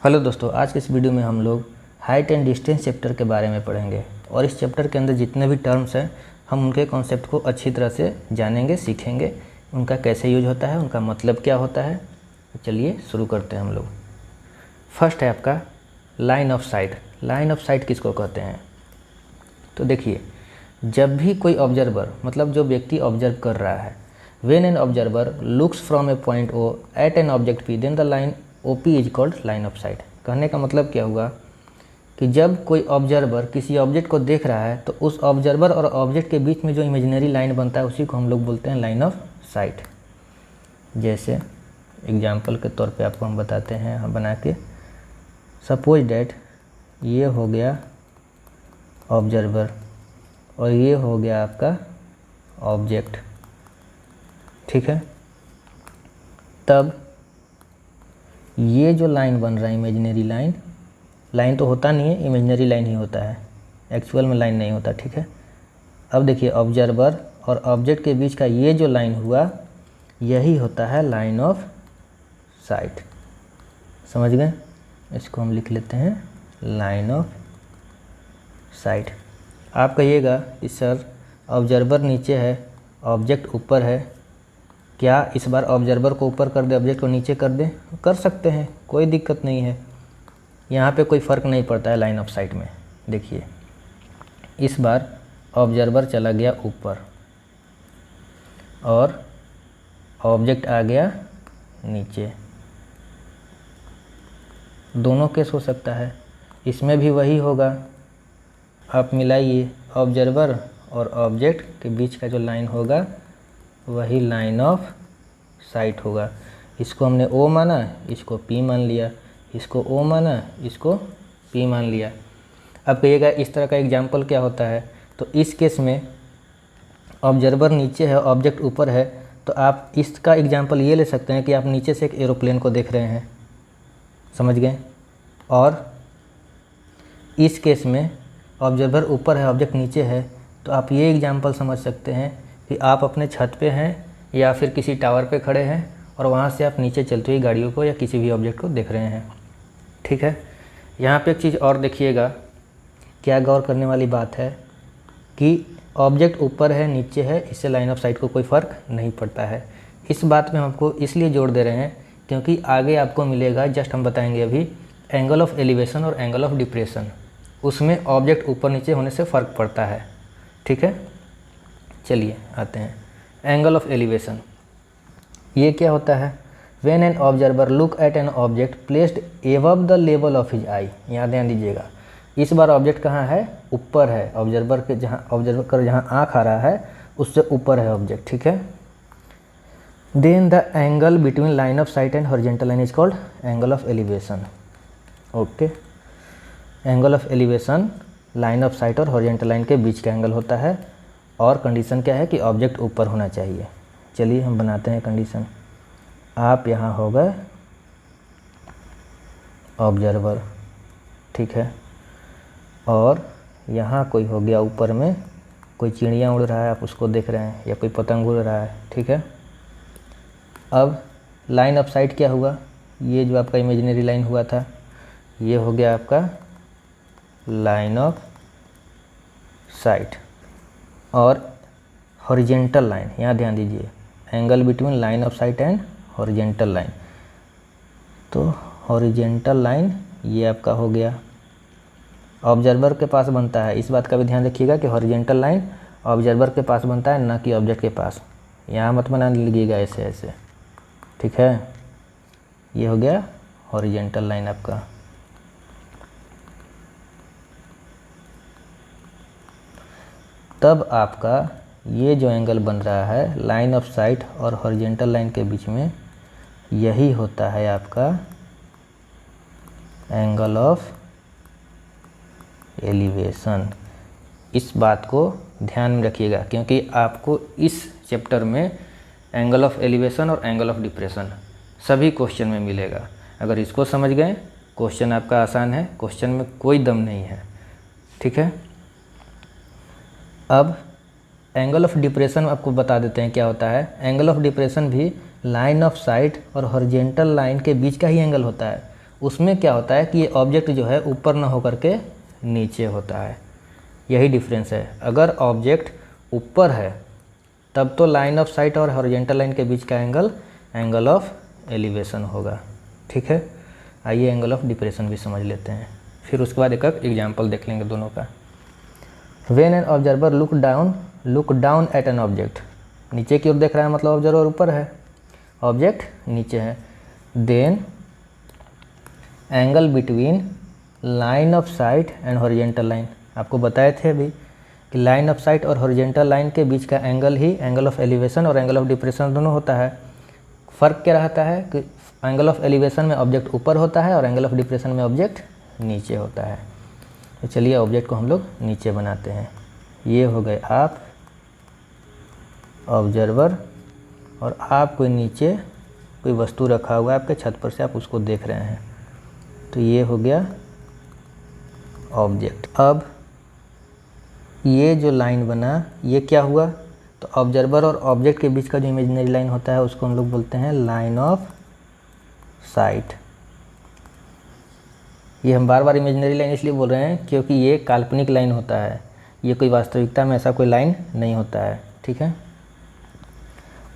Hello दोस्तों, आज के इस वीडियो में हम लोग हाइट एंड डिस्टेंस चैप्टर के बारे में पढ़ेंगे और इस चैप्टर के अंदर जितने भी टर्म्स हैं हम उनके कॉन्सेप्ट को अच्छी तरह से जानेंगे, सीखेंगे, उनका कैसे यूज होता है, उनका मतलब क्या होता है। तो चलिए शुरू करते हैं हम लोग। फर्स्ट है आपका line of site. Line of site किसको कहते हैं? तो देखिए, जब भी कोई ऑब्जर्वर मतलब जो व्यक्ति ऑब्जर्व कर रहा है, when an observer looks from a point O at an object P then the line OP is called line of sight. कहने का मतलब क्या हुआ कि जब कोई ऑब्जर्वर किसी ऑब्जेक्ट को देख रहा है तो उस ऑब्जर्वर और ऑब्जेक्ट के बीच में जो इमेजिनरी लाइन बनता है उसी को हम लोग बोलते हैं लाइन ऑफ साइट। जैसे एग्जाम्पल के तौर पे आपको हम बताते हैं, हम बना के सपोज डैट ये हो गया ऑब्जर्वर और ये हो गया आपका ऑब्जेक्ट, ठीक है। तब ये जो लाइन बन रहा है इमेजिनरी लाइन, लाइन तो होता नहीं है, इमेजिनरी लाइन ही होता है, एक्चुअल में लाइन नहीं होता, ठीक है। अब देखिए, ऑब्जर्वर और ऑब्जेक्ट के बीच का ये जो लाइन हुआ यही होता है लाइन ऑफ साइट। समझ गए? इसको हम लिख लेते हैं लाइन ऑफ साइट। आप कहिएगा कि सर ऑब्जर्वर नीचे है, ऑब्जेक्ट ऊपर है, क्या इस बार ऑब्जर्वर को ऊपर कर दे, ऑब्जेक्ट को नीचे कर दे? कर सकते हैं, कोई दिक्कत नहीं है, यहाँ पे कोई फ़र्क नहीं पड़ता है लाइन ऑफ साइट में। देखिए, इस बार ऑब्जर्वर चला गया ऊपर और ऑब्जेक्ट आ गया नीचे, दोनों केस हो सकता है। इसमें भी वही होगा, आप मिलाइए, ऑब्जर्वर और ऑब्जेक्ट के बीच का जो लाइन होगा वही लाइन ऑफ साइट होगा। इसको हमने O माना, इसको P मान लिया, इसको O माना, इसको P मान लिया। अब कहिएगा इस तरह का एग्जाम्पल क्या होता है? तो इस केस में ऑब्जर्वर नीचे है, ऑब्जेक्ट ऊपर है, तो आप इसका एग्जाम्पल ये ले सकते हैं कि आप नीचे से एक एरोप्लेन को देख रहे हैं, समझ गए। और इस केस में ऑब्जर्वर ऊपर है, ऑब्जेक्ट नीचे है, तो आप ये एग्जाम्पल समझ सकते हैं कि आप अपने छत पे हैं या फिर किसी टावर पे खड़े हैं और वहाँ से आप नीचे चलती हुई गाड़ियों को या किसी भी ऑब्जेक्ट को देख रहे हैं, ठीक है। यहाँ पे एक चीज़ और देखिएगा, क्या गौर करने वाली बात है कि ऑब्जेक्ट ऊपर है नीचे है, इससे लाइन ऑफ साइट को कोई फ़र्क नहीं पड़ता है। इस बात में हम आपको इसलिए जोड़ दे रहे हैं क्योंकि आगे आपको मिलेगा, जस्ट हम बताएंगे अभी, एंगल ऑफ एलिवेशन और एंगल ऑफ डिप्रेशन, उसमें ऑब्जेक्ट ऊपर नीचे होने से फ़र्क पड़ता है, ठीक है। चलिए आते हैं एंगल ऑफ एलिवेशन। ये क्या होता है? When an observer look at an object placed above the level of his eye. यहाँ ध्यान दीजिएगा, इस बार ऑब्जेक्ट कहाँ है? ऊपर है, ऑब्जर्वर के जहाँ आँख आ रहा है उससे ऊपर है ऑब्जेक्ट, ठीक है। Then the angle between line of sight and horizontal line is called angle of elevation. Okay, angle of elevation line of sight और हॉरिजॉन्टल लाइन के बीच का एंगल होता है और कंडीशन क्या है कि ऑब्जेक्ट ऊपर होना चाहिए। चलिए हम बनाते हैं कंडीशन। आप यहाँ हो गए ऑब्जर्वर, ठीक है, और यहाँ कोई हो गया ऊपर में, कोई चिड़िया उड़ रहा है, आप उसको देख रहे हैं, या कोई पतंग उड़ रहा है, ठीक है। अब लाइन ऑफ साइट क्या हुआ? ये जो आपका इमेजिनरी लाइन हुआ था ये हो गया आपका लाइन ऑफ साइट। और हॉरिजॉन्टल लाइन, यहाँ ध्यान दीजिए, angle between line of sight and horizontal line. तो हॉरिजॉन्टल लाइन ये आपका हो गया, ऑब्जर्वर के पास बनता है, इस बात का भी ध्यान रखिएगा कि हॉरिजॉन्टल लाइन ऑब्जर्वर के पास बनता है, ना कि ऑब्जेक्ट के पास। यहाँ मत बना लीजिएगा ऐसे ऐसे, ठीक है। ये हो गया हॉरिजॉन्टल लाइन आपका। तब आपका ये जो एंगल बन रहा है लाइन ऑफ साइट और हॉरिजॉन्टल लाइन के बीच में, यही होता है आपका एंगल ऑफ एलिवेशन। इस बात को ध्यान में रखिएगा क्योंकि आपको इस चैप्टर में एंगल ऑफ एलिवेशन और एंगल ऑफ डिप्रेशन सभी क्वेश्चन में मिलेगा। अगर इसको समझ गए, क्वेश्चन आपका आसान है, क्वेश्चन में कोई दम नहीं है, ठीक है। अब एंगल ऑफ डिप्रेशन आपको बता देते हैं क्या होता है। एंगल ऑफ डिप्रेशन भी लाइन ऑफ साइट और हॉरिजॉन्टल लाइन के बीच का ही एंगल होता है। उसमें क्या होता है कि ये ऑब्जेक्ट जो है ऊपर ना होकर के नीचे होता है, यही डिफरेंस है। अगर ऑब्जेक्ट ऊपर है तब तो लाइन ऑफ साइट और हॉरिजॉन्टल लाइन के बीच का एंगल एंगल ऑफ एलिवेशन होगा, ठीक है। आइए एंगल ऑफ डिप्रेशन भी समझ लेते हैं, फिर उसके बाद एक एग्जाम्पल देख लेंगे दोनों का। When an observer look down at an object, नीचे की ओर देख रहा है मतलब ऑब्जर्वर ऊपर है, ऑब्जेक्ट नीचे है। Then angle between line of sight and horizontal line, आपको बताए थे अभी कि लाइन ऑफ साइट और हॉरिजॉन्टल लाइन के बीच का एंगल ही एंगल ऑफ एलिवेशन और एंगल ऑफ डिप्रेशन दोनों होता है। फ़र्क क्या रहता है कि एंगल ऑफ एलिवेशन में ऑब्जेक्ट ऊपर होता है और एंगल ऑफ डिप्रेशन में ऑब्जेक्ट नीचे होता है। तो चलिए ऑब्जेक्ट को हम लोग नीचे बनाते हैं। ये हो गए आप ऑब्जर्वर और आप कोई नीचे कोई वस्तु रखा हुआ है आपके छत पर से, आप उसको देख रहे हैं, तो ये हो गया ऑब्जेक्ट। अब ये जो लाइन बना ये क्या हुआ, तो ऑब्जर्वर और ऑब्जेक्ट के बीच का जो इमेजिनरी लाइन होता है उसको हम लोग बोलते हैं लाइन ऑफ साइट। ये हम बार बार इमेजिनरी लाइन इसलिए बोल रहे हैं क्योंकि ये काल्पनिक लाइन होता है, ये कोई वास्तविकता में ऐसा कोई लाइन नहीं होता है, ठीक है।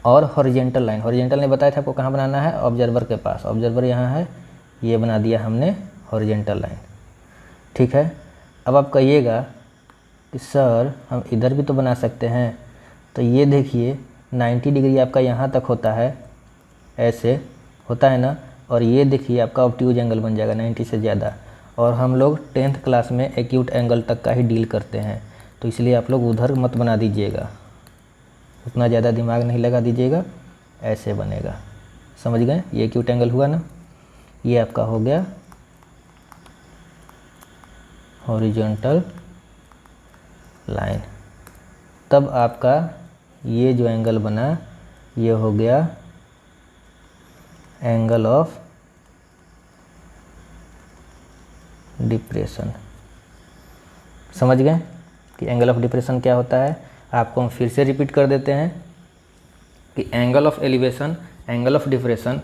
और हॉरिजॉन्टल लाइन, हॉरिजॉन्टल ने बताया था आपको कहाँ बनाना है, ऑब्जर्वर के पास, ऑब्जर्वर यहाँ है, ये बना दिया हमने हॉरिजॉन्टल लाइन, ठीक है। अब आप कहिएगा कि सर हम इधर भी तो बना सकते हैं, तो ये देखिए 90 डिग्री आपका यहाँ तक होता है, ऐसे होता है ना, और ये देखिए आपका ऑब्ट्यूज एंगल बन जाएगा 90 से ज़्यादा। और हम लोग 10th क्लास में एक्यूट एंगल तक का ही डील करते हैं, तो इसलिए आप लोग उधर मत बना दीजिएगा, उतना ज़्यादा दिमाग नहीं लगा दीजिएगा, ऐसे बनेगा, समझ गए। ये एक्यूट एंगल हुआ ना, ये आपका हो गया हॉरिजॉन्टल लाइन। तब आपका ये जो एंगल बना ये हो गया एंगल ऑफ डिप्रेशन। समझ गए कि एंगल ऑफ डिप्रेशन क्या होता है। आपको हम फिर से रिपीट कर देते हैं कि angle of elevation angle of depression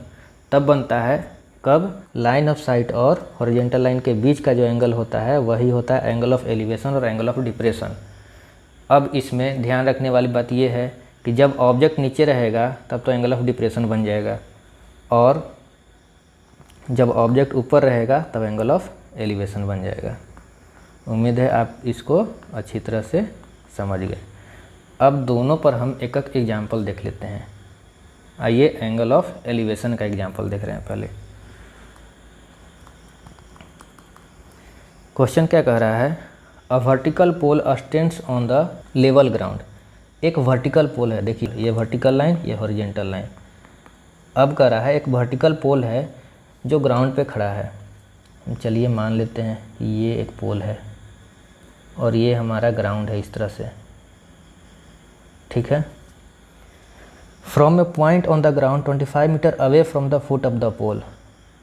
तब बनता है कब लाइन ऑफ साइट और हॉरिजॉन्टल लाइन के बीच का जो एंगल होता है वही होता है एंगल ऑफ एलिवेशन और एंगल ऑफ डिप्रेशन। अब इसमें ध्यान रखने वाली बात यह है कि जब ऑब्जेक्ट नीचे रहेगा तब तो एंगल ऑफ डिप्रेशन बन जाएगा, और जब ऑब्जेक्ट ऊपर रहेगा तब एंगल ऑफ एलिवेशन बन जाएगा। उम्मीद है आप इसको अच्छी तरह से समझ गए। अब दोनों पर हम एक एक एग्जाम्पल देख लेते हैं। आइए एंगल ऑफ एलिवेशन का एग्जाम्पल देख रहे हैं। पहले क्वेश्चन क्या कह रहा है, a vertical pole stands on the level ground. एक वर्टिकल पोल है, देखिए ये वर्टिकल लाइन ये हॉरिजॉन्टल लाइन। अब कह रहा है एक वर्टिकल पोल है जो ग्राउंड पे खड़ा है। चलिए मान लेते हैं ये एक पोल है और ये हमारा ग्राउंड है इस तरह से, ठीक है। From a point on the ground 25 metre away from the foot of the pole,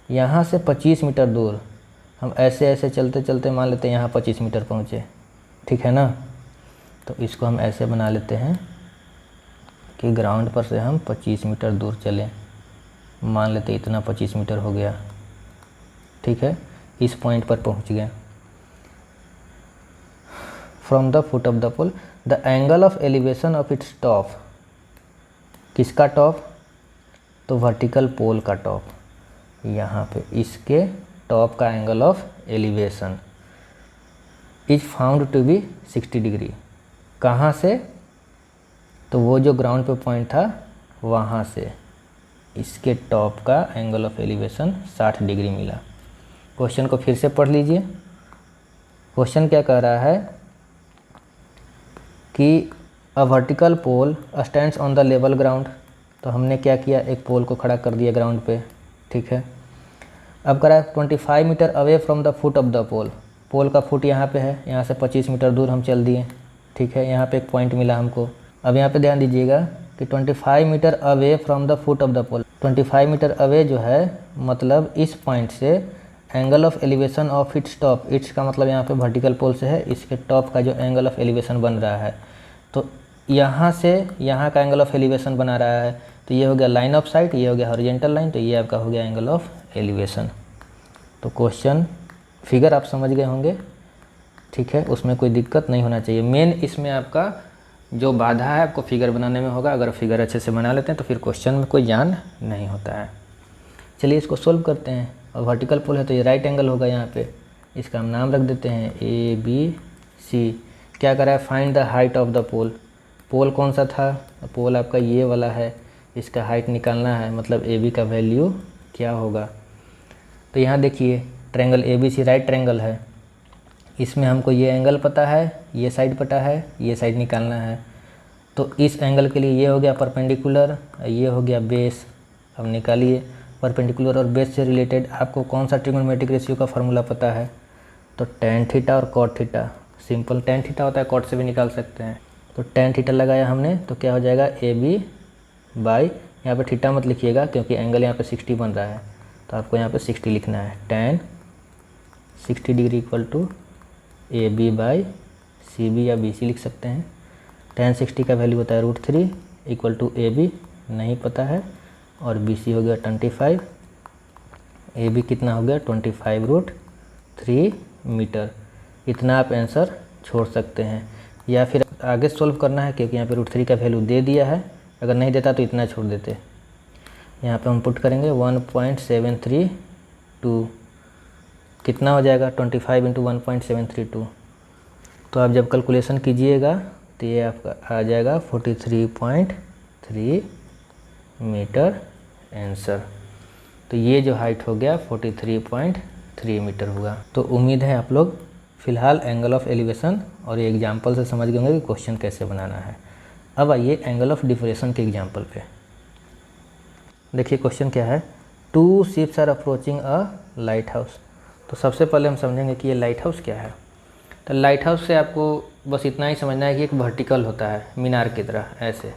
यहाँ से 25 मीटर दूर हम ऐसे ऐसे चलते चलते मान लेते हैं यहाँ 25 मीटर पहुँचे, ठीक है ना। तो इसको हम ऐसे बना लेते हैं कि ग्राउंड पर से हम 25 मीटर दूर चलें, मान लेते इतना 25 मीटर हो गया, ठीक है। इस पॉइंट पर पहुँच गए। From the foot of the pole the angle of elevation of its top, किसका टॉप, तो वर्टिकल पोल का टॉप, यहाँ पे इसके टॉप का angle of elevation is found to be 60 degree. कहाँ से, तो वो जो ग्राउंड पे पॉइंट था वहाँ से इसके टॉप का एंगल ऑफ एलिवेशन 60 डिग्री मिला। क्वेश्चन को फिर से पढ़ लीजिए। क्वेश्चन क्या कह रहा है कि a vertical pole stands on the level ground, तो हमने क्या किया, एक पोल को खड़ा कर दिया ग्राउंड पे, ठीक है। अब कह रहा है 25 metre away from the foot of the pole, pole का फुट यहाँ पे है, यहाँ से 25 मीटर दूर हम चल दिए, ठीक है। यहाँ पे एक पॉइंट मिला हमको। अब यहाँ पे ध्यान दीजिएगा कि 25 metre away from the foot of the pole, 25 metre away जो है मतलब इस पॉइंट से angle of elevation of its top, its का मतलब यहाँ पे वर्टिकल पोल से है, इसके टॉप का जो एंगल ऑफ एलिवेशन बन रहा है, तो यहाँ से यहाँ का एंगल ऑफ एलिवेशन बना रहा है। तो ये हो गया लाइन ऑफ साइट, ये हो गया हॉरिजॉन्टल लाइन, तो ये आपका हो गया एंगल ऑफ एलिवेशन। तो क्वेश्चन फिगर आप समझ गए होंगे, ठीक है, उसमें कोई दिक्कत नहीं होना चाहिए। मेन इसमें आपका जो बाधा है आपको फिगर बनाने में होगा। अगर फिगर अच्छे से बना लेते हैं तो फिर क्वेश्चन में कोई जान नहीं होता है। चलिए इसको सोल्व करते हैं। और वर्टिकल पोल है तो ये राइट एंगल होगा यहाँ पे, इसका हम नाम रख देते हैं ABC। क्या करा है, find the height of the pole. Pole कौन सा था, पोल आपका ये वाला है, इसका हाइट निकालना है, मतलब AB का वैल्यू क्या होगा। तो यहाँ देखिए ट्रायंगल ABC राइट ट्रायंगल है, इसमें हमको ये एंगल पता है, ये साइड पता है, ये साइड निकालना है। तो इस एंगल के लिए ये हो गया परपेंडिकुलर, ये हो गया बेस। अब निकालिए परपेंडिकुलर और बेस से रिलेटेड आपको कौन सा ट्रिग्नोमेट्रिक रेशियो का फार्मूला पता है, तो tan थीटा और cot theta. Simple tan theta होता है, cot से भी निकाल सकते हैं। तो tan थीटा लगाया हमने तो क्या हो जाएगा AB बाई, यहाँ पे थीटा मत लिखिएगा क्योंकि एंगल यहाँ पे 60 बन रहा है, तो आपको यहाँ पे 60 लिखना है। tan 60 degree equal to AB by CB या BC लिख सकते हैं। tan 60 का वैल्यू होता है √3 इक्वल टू AB नहीं पता है, और BC हो गया 25, AB कितना हो गया 25√3 मीटर। इतना आप आंसर छोड़ सकते हैं, या फिर आगे सॉल्व करना है क्योंकि यहाँ पे √3 का वैल्यू दे दिया है। अगर नहीं देता तो इतना छोड़ देते। यहाँ पे हम पुट करेंगे 1.732, कितना हो जाएगा 25 × 1.732। तो आप जब कैलकुलेशन कीजिएगा तो ये आपका आ जाएगा 43.3 मीटर आंसर। तो ये जो हाइट हो गया 43.3 मीटर हुआ। तो उम्मीद है आप लोग फ़िलहाल एंगल ऑफ एलिवेशन और ये एग्जाम्पल से समझ गए होंगे कि क्वेश्चन कैसे बनाना है। अब आइए एंगल ऑफ डिप्रेशन के एग्जाम्पल पे। देखिए क्वेश्चन क्या है, 2 ships are approaching a lighthouse. तो सबसे पहले हम समझेंगे कि ये लाइट हाउस क्या है। तो लाइट हाउस से आपको बस इतना ही समझना है कि एक वर्टिकल होता है मीनार की तरह ऐसे।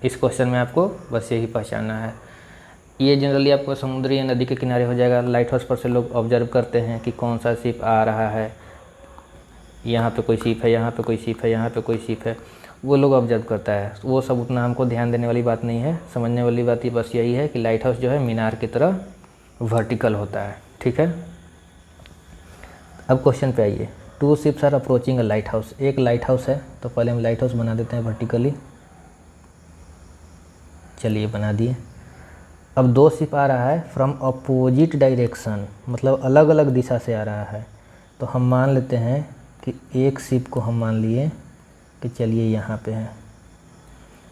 इस क्वेश्चन में आपको बस यही पहचानना है। ये जनरली आपको समुद्री या नदी के किनारे हो जाएगा। लाइट हाउस पर से लोग ऑब्जर्व करते हैं कि कौन सा शिप आ रहा है, यहाँ पे कोई शिप है, यहाँ पे कोई शिप है, यहाँ पे कोई शिप है, वो लोग ऑब्जर्व करता है। वो सब उतना हमको ध्यान देने वाली बात नहीं है। समझने वाली बात ये बस यही है कि लाइट हाउस जो है मीनार की तरह वर्टिकल होता है, ठीक है। अब क्वेश्चन पे आइए, 2 ships are approaching a lighthouse. एक लाइट हाउस है, तो पहले हम लाइट हाउस बना देते हैं वर्टिकली। चलिए बना दिए। अब 2 शिप आ रहा है फ्रॉम अपोजिट डायरेक्शन, मतलब अलग अलग दिशा से आ रहा है। तो हम मान लेते हैं कि एक शिप को हम मान लिए कि चलिए यहाँ पे है,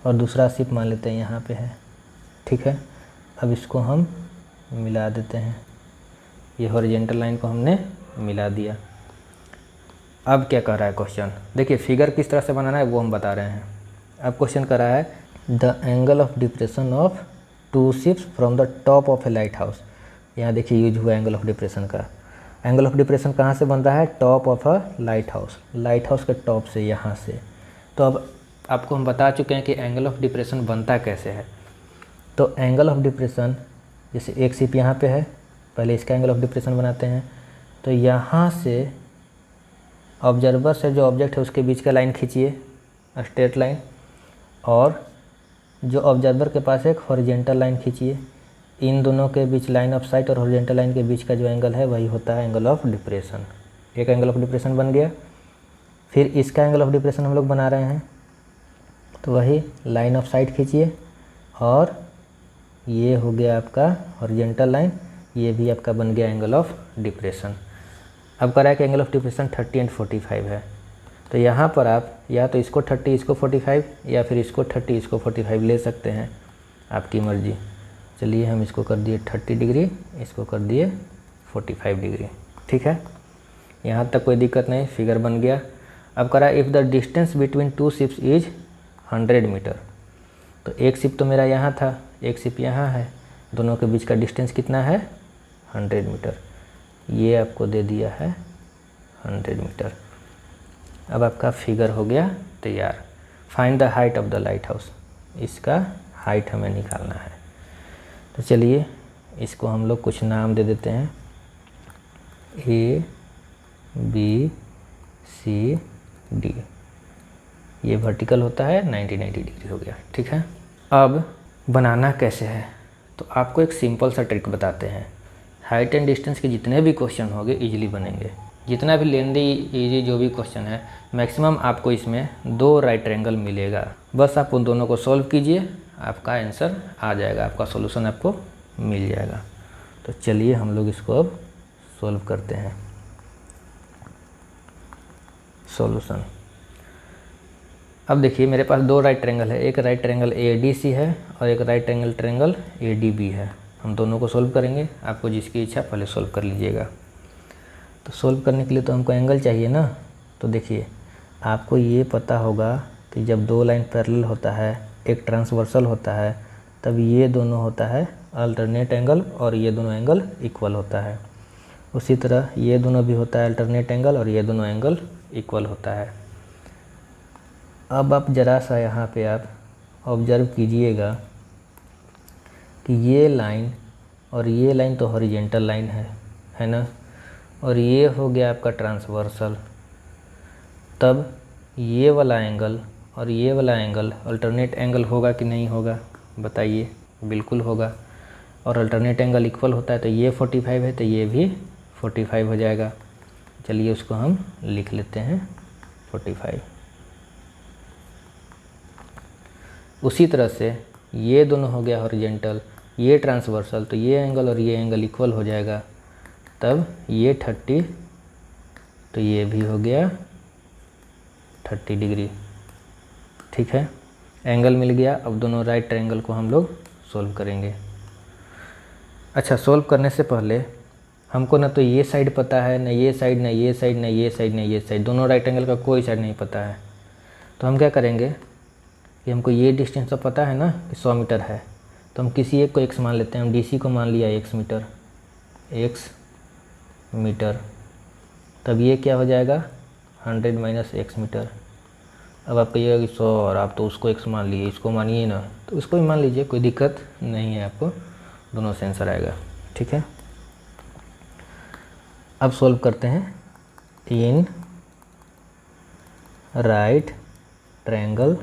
और दूसरा शिप मान लेते हैं यहाँ पे है, ठीक है। अब इसको हम मिला देते हैं, ये हॉरिजॉन्टल लाइन को हमने मिला दिया। अब क्या कह रहा है क्वेश्चन, देखिए फिगर किस तरह से बनाना है वो हम बता रहे हैं। अब क्वेश्चन कर रहा है the angle of depression of 2 ships from the top of A light house. यहाँ देखिए यूज हुआ एंगल ऑफ डिप्रेशन का। एंगल ऑफ डिप्रेशन कहाँ से बन रहा है, top of a light house, light house के टॉप से, यहाँ से। तो अब आपको हम बता चुके हैं कि एंगल ऑफ डिप्रेशन बनता कैसे है। तो एंगल ऑफ डिप्रेशन, जैसे एक शिप यहाँ पे है, पहले इसका एंगल ऑफ डिप्रेशन बनाते हैं। तो यहाँ से ऑब्जर्वर से जो ऑब्जेक्ट है उसके बीच का लाइन खींचिए, स्ट्रेट लाइन, और जो ऑब्जर्वर के पास एक हॉरिजॉन्टल लाइन खींचिए। इन दोनों के बीच लाइन ऑफ साइट और हॉरिजॉन्टल लाइन के बीच का जो एंगल है वही होता है एंगल ऑफ डिप्रेशन। एक एंगल ऑफ डिप्रेशन बन गया। फिर इसका एंगल ऑफ डिप्रेशन हम लोग बना रहे हैं, तो वही लाइन ऑफ साइट खींचिए, और ये हो गया आपका हॉरिजॉन्टल लाइन, ये भी आपका बन गया एंगल ऑफ डिप्रेशन। अब कह रहा है कि एंगल ऑफ डिप्रेशन 30 एंड 45 है। तो यहाँ पर आप या तो इसको 30 इसको 45, या फिर इसको 30 इसको 45 ले सकते हैं, आपकी मर्जी। चलिए हम इसको कर दिए 30 डिग्री, इसको कर दिए 45 डिग्री, ठीक है। यहाँ तक कोई दिक्कत नहीं, फिगर बन गया। अब कह रहा है if the distance between 2 ships is 100 metre. तो एक शिप तो मेरा यहाँ था, एक शिप यहाँ है, दोनों के बीच का डिस्टेंस कितना है 100 मीटर। ये आपको दे दिया है 100 मीटर। अब आपका फिगर हो गया तैयार। Find the height of the light house, इसका हाइट हमें निकालना है। तो चलिए इसको हम लोग कुछ नाम दे देते हैं, A B C D। ये वर्टिकल होता है, 90 डिग्री हो गया, ठीक है। अब बनाना कैसे है, तो आपको एक सिंपल सा ट्रिक बताते हैं। हाइट एंड डिस्टेंस के जितने भी क्वेश्चन होंगे इजीली बनेंगे। जितना भी लेंदी इजी जो भी क्वेश्चन है मैक्सिमम आपको इसमें 2 राइट ट्रायंगल मिलेगा। बस आप उन दोनों को सॉल्व कीजिए, आपका आंसर आ जाएगा, आपका सॉल्यूशन आपको मिल जाएगा। तो चलिए हम लोग इसको अब सॉल्व करते हैं। सॉल्यूशन, अब देखिए मेरे पास 2 राइट ट्रायंगल है, एक राइट ट्रायंगल ADC है और एक राइट ट्रायंगल ADB है। हम दोनों को सॉल्व करेंगे, आपको जिसकी इच्छा पहले सॉल्व कर लीजिएगा। तो सॉल्व करने के लिए तो हमको एंगल चाहिए ना। तो देखिए आपको ये पता होगा कि जब 2 लाइन पैरेलल होता है, एक ट्रांसवर्सल होता है, तब ये दोनों होता है अल्टरनेट एंगल और ये दोनों एंगल इक्वल होता है। उसी तरह ये दोनों भी होता है अल्टरनेट एंगल और ये दोनों एंगल इक्वल होता है। अब आप ज़रा सा यहाँ पे आप ऑब्जर्व कीजिएगा कि ये लाइन और ये लाइन तो हॉरिजेंटल लाइन है ना, और ये हो गया आपका ट्रांसवर्सल। तब ये वाला एंगल और ये वाला एंगल अल्टरनेट एंगल होगा कि नहीं होगा, बताइए। बिल्कुल होगा। और अल्टरनेट एंगल इक्वल होता है तो ये 45 है तो ये भी 45 हो जाएगा। चलिए उसको हम लिख लेते हैं 45। उसी तरह से ये दोनों हो गया हॉरिजेंटल, ये ट्रांसवर्सल, तो ये एंगल और ये एंगल इक्वल हो जाएगा। तब ये 30 तो ये भी हो गया 30 डिग्री। ठीक है, एंगल मिल गया। अब दोनों राइट ट्रायंगल को हम लोग सोल्व करेंगे। अच्छा, सोल्व करने से पहले हमको ना तो ये साइड पता है, ना ये साइड, ना ये साइड, ना ये साइड, ना ये साइड, दोनों राइट एंगल का कोई साइड नहीं पता है। तो हम क्या करेंगे कि हमको ये डिस्टेंस तो पता है ना कि 100 मीटर है, तो हम किसी एक को x मान लेते हैं। हम DC को मान लिया x मीटर, x मीटर। तब ये क्या हो जाएगा 100 माइनस x मीटर। अब आप कहिएगा कि 100 और आप तो उसको x मान लिए, इसको मानिए ना, तो उसको भी मान लीजिए, कोई दिक्कत नहीं है, आपको दोनों से आंसर आएगा। ठीक है, अब सॉल्व करते हैं। इन राइट ट्रायंगल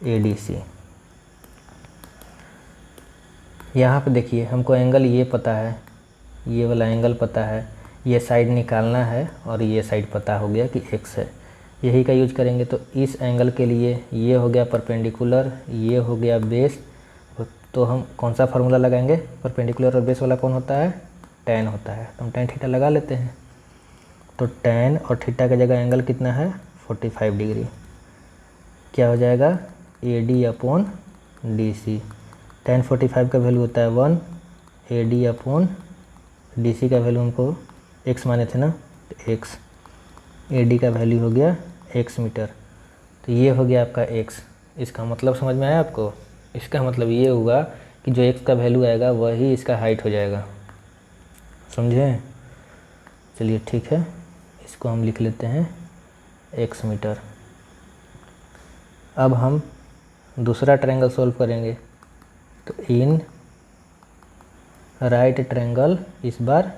ADC, यहाँ पे देखिए हमको एंगल ये पता है, ये वाला एंगल पता है, ये साइड निकालना है और ये साइड पता हो गया कि x है। यही का यूज करेंगे। तो इस एंगल के लिए ये हो गया परपेंडिकुलर, ये हो गया बेस। तो हम कौन सा फार्मूला लगाएंगे, परपेंडिकुलर और बेस वाला कौन होता है, tan होता है। तो हम tan थीटा लगा लेते हैं। तो tan और थीटा की जगह एंगल कितना है 45 डिग्री। क्या हो जाएगा AD/DC। tan 45 का वैल्यू होता है 1, AD/DC का वैल्यू हमको x माने थे ना, तो x, AD का वैल्यू हो गया x मीटर। तो ये हो गया आपका x। इसका मतलब समझ में आया आपको? इसका मतलब ये हुआ कि जो x का वैल्यू आएगा वही इसका हाइट हो जाएगा, समझे? चलिए ठीक है, इसको हम लिख लेते हैं x मीटर। अब हम दूसरा ट्रायंगल सॉल्व करेंगे। तो इन राइट ट्रायंगल, इस बार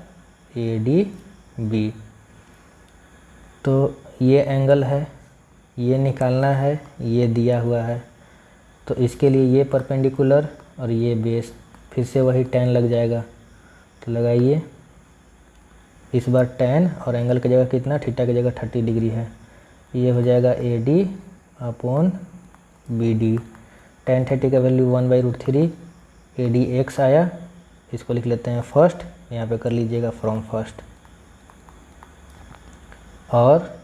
ADB, तो ये एंगल है, ये निकालना है, ये दिया हुआ है। तो इसके लिए ये परपेंडिकुलर और ये बेस, फिर से वही tan लग जाएगा। तो लगाइए, इस बार tan और एंगल की जगह कितना, थीटा की जगह 30 डिग्री है। ये हो जाएगा AD/BD। tan 30 का वैल्यू 1/√3, ADX आया। इसको लिख लेते हैं फर्स्ट, यहाँ पे कर लीजिएगा फ्रॉम फर्स्ट। और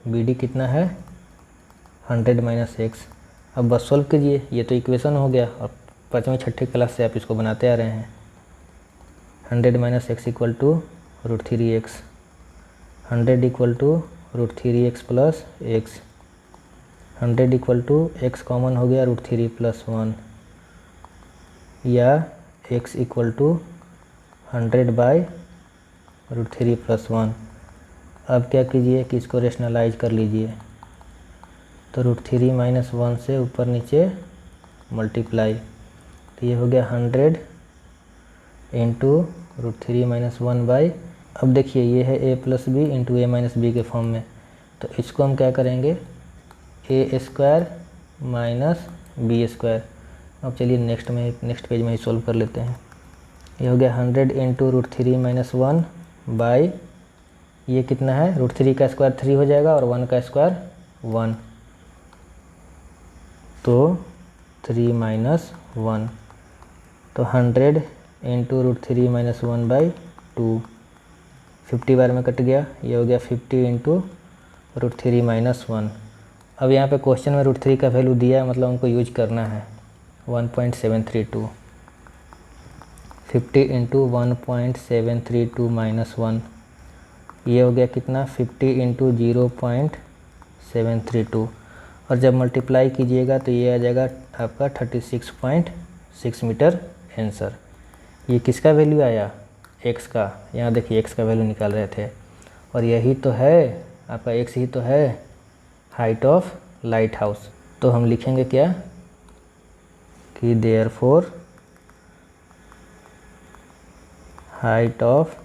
BD कितना है 100 माइनस x। अब बस सॉल्व कीजिए, ये तो इक्वेशन हो गया और 5वीं 6ठी क्लास से आप इसको बनाते आ रहे हैं। 100 minus x equal to √3x, 100 equal to √3x plus x, 100 equal to x common हो गया √3 प्लस 1, या x equal to 100 by √3 plus 1। अब क्या कीजिए कि इसको रेशनलाइज कर लीजिए। तो √3 माइनस 1 से ऊपर नीचे मल्टीप्लाई, तो ये हो गया 100 इंटू √3 माइनस 1 बाई, अब देखिए ये है a plus B into a minus B के फॉर्म में। तो इसको हम क्या करेंगे a² माइनस b²। अब चलिए नेक्स्ट पेज में ही सॉल्व कर लेते हैं। ये हो गया 100 इंटू √3 - 1 बाई ये कितना है, √3 का स्क्वायर 3 हो जाएगा और 1 का स्क्वायर 1, तो 3 - 1, तो 100 इंटू √3 - 1 बाई 2, 50 बार में कट गया, ये हो गया 50 इंटू √3 - 1। अब यहाँ पे क्वेश्चन में √3 का वैल्यू दिया है, मतलब उनको यूज करना है। 1.732, 50 इंटू 1.732 - 1, ये हो गया कितना, 50 इंटू 0.732, और जब मल्टीप्लाई कीजिएगा तो ये आ जाएगा आपका 36.6 मीटर आंसर। ये किसका वैल्यू आया, x का। यहाँ देखिए x का वैल्यू निकाल रहे थे, और यही तो है आपका x ही तो है हाइट ऑफ लाइट हाउस। तो हम लिखेंगे क्या कि therefore height of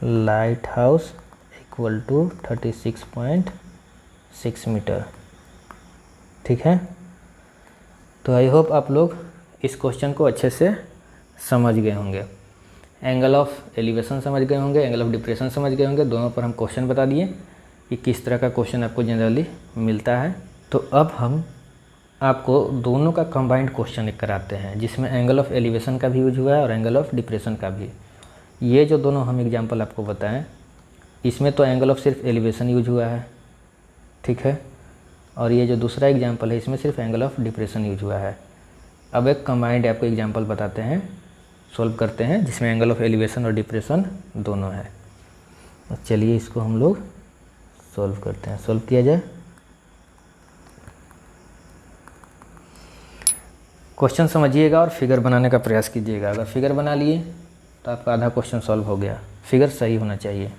lighthouse equal to 36.6 metre. ठीक है, तो आई होप आप लोग इस क्वेश्चन को अच्छे से समझ गए होंगे। एंगल ऑफ एलिवेशन समझ गए होंगे, एंगल ऑफ डिप्रेशन समझ गए होंगे। दोनों पर हम क्वेश्चन बता दिए कि किस तरह का क्वेश्चन आपको जनरली मिलता है। तो अब हम आपको दोनों का कंबाइंड क्वेश्चन एक कराते हैं, जिसमें एंगल ऑफ एलिवेशन का भी यूज हुआ है और एंगल ऑफ डिप्रेशन का भी। ये जो दोनों हम एग्जांपल आपको बताएं, इसमें तो एंगल ऑफ सिर्फ एलिवेशन यूज हुआ है, ठीक है, और ये जो दूसरा एग्जांपल है इसमें सिर्फ एंगल ऑफ डिप्रेशन यूज हुआ है। अब एक कंबाइंड आपको एग्जांपल बताते हैं, सॉल्व करते हैं, जिसमें एंगल ऑफ एलिवेशन और डिप्रेशन दोनों है। चलिए इसको हम लोग सॉल्व करते हैं। सॉल्व किया जाए। क्वेश्चन समझिएगा और फिगर बनाने का प्रयास कीजिएगा। अगर फिगर बना लिए तो आपका आधा क्वेश्चन सॉल्व हो गया। फिगर सही होना चाहिए,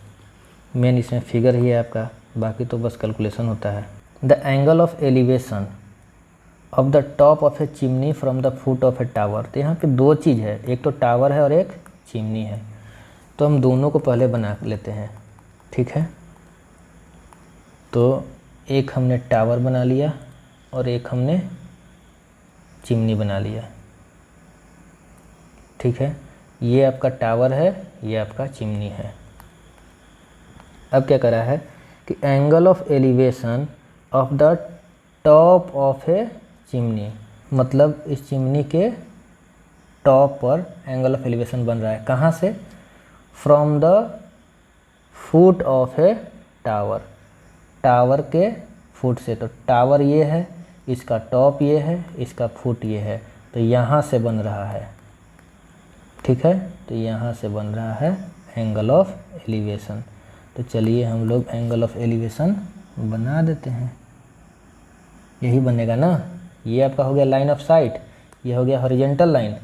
मेन इसमें फिगर ही है आपका, बाकी तो बस कैलकुलेशन होता है। The angle of elevation of the top of A chimney from the foot of A tower. तो यहाँ पे दो चीज़ है, एक तो टावर है और एक चिमनी है, तो हम दोनों को पहले बना लेते हैं। ठीक है, तो एक हमने टावर बना लिया और एक हमने चिमनी बना लिया। ठीक है, ये आपका टावर है, ये आपका चिमनी है। अब क्या करा है कि angle of elevation of the top of A chimney, मतलब इस चिमनी के टॉप पर एंगल ऑफ एलिवेशन बन रहा है। कहाँ से? From the foot of A tower, tower के फुट से। तो टावर ये है, इसका टॉप ये है, इसका फुट ये है, तो यहाँ से बन रहा है। ठीक है, तो यहाँ से बन रहा है एंगल ऑफ एलिवेशन। तो चलिए हम लोग एंगल ऑफ एलिवेशन बना देते हैं। यही बनेगा ना, ये आपका हो गया लाइन ऑफ साइट, ये हो गया हॉरिजॉन्टल लाइन,